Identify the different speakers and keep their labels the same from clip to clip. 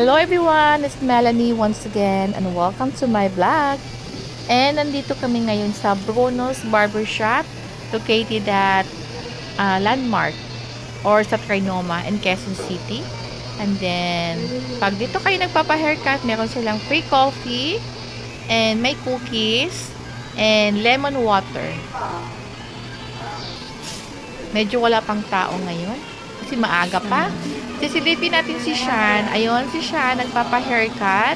Speaker 1: Hello everyone, it's Melanie once again and welcome to my vlog. And nandito kami ngayon sa Bruno's Barbershop located at Landmark or sa Trinoma in Quezon City. And then, pag dito kayo nagpapa-haircut, meron silang free coffee and may cookies and lemon water. Medyo wala pang tao ngayon kasi maaga pa. Sisilipin natin si Sean. Ayun, si Sean nagpapa-haircut.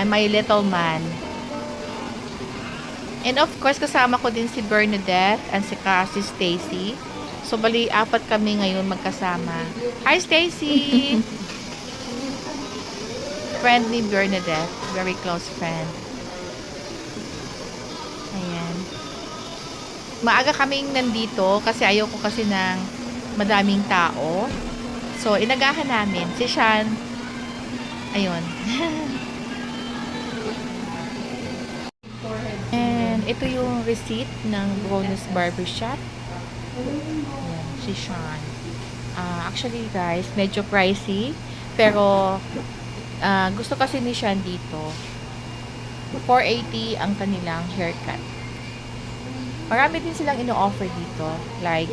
Speaker 1: My little man. And of course, kasama ko din si Bernadette and si Stacy. So, bali, apat kami ngayon magkasama. Hi, Stacy! Friend ni Bernadette. Very close friend. Ayan. Maaga kaming nandito kasi ayoko kasi ng madaming tao. So, inagahan namin. Si Sean, ayun. And ito yung receipt ng Bruno's Barbershop. Ayan, si Sean. Actually guys, medyo pricey. Pero, gusto kasi ni Sean dito. 480 ang kanilang haircut. Marami din silang ino-offer dito. Like,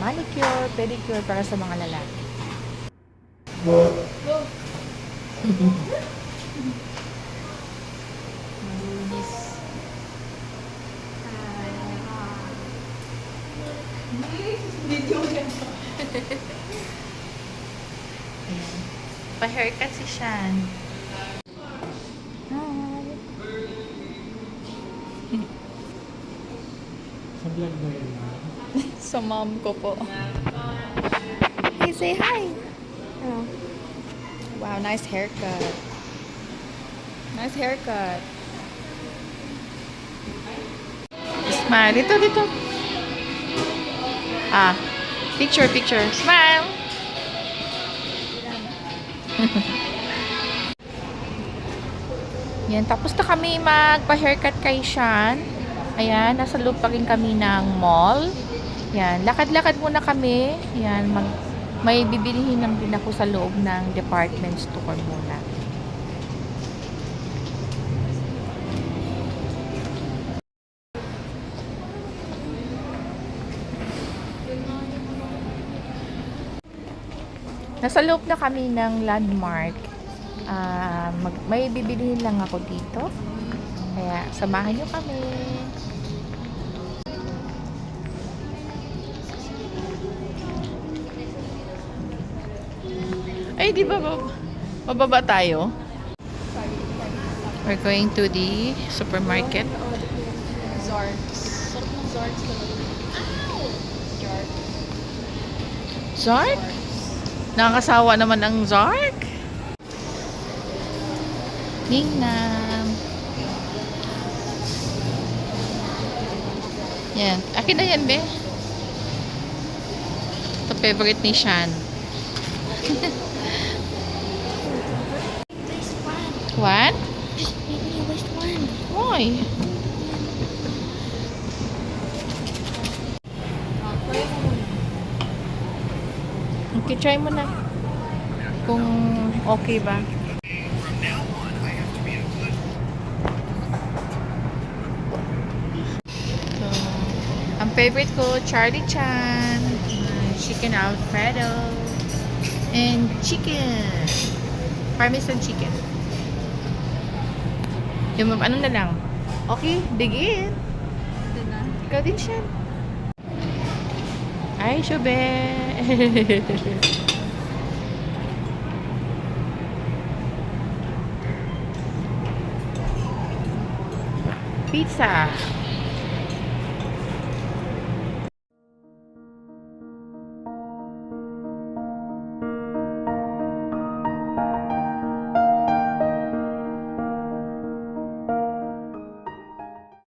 Speaker 1: manicure, pedicure para sa mga lalaki. Pa-haircut si Sean. Hi!
Speaker 2: Sa vlog mo yun,
Speaker 1: Sa mom ko po. Hey, say hi! Hello. Wow, nice haircut. Nice haircut. Smile. Dito. Picture. Smile! Yan, tapos na kami magpa-haircut kay Sean. Ayan, nasa loob pa rin kami ng mall. Yan, lakad-lakad muna kami. Yan, may bibilihin lang din ako sa loob ng department store muna. Nasa loob na kami ng Landmark. May bibilihin lang ako dito. Kaya, samahan nyo kami. Ay, di ba mababa tayo? We're going to the supermarket. Zark? Nakakasawa naman ang Zark. Ningnam. Yan. Akin na yan, be. Ito favorite ni Sean. What?
Speaker 3: Just maybe you waste one.
Speaker 1: Why? Okay, try mo na. Kung okay ba. So, ang favorite ko, Charlie Chan. Chicken Alfredo. And chicken. Parmesan chicken. Yung ano na lang. Okay, digin. Ikaw din siya. Ay, syube. Pizza.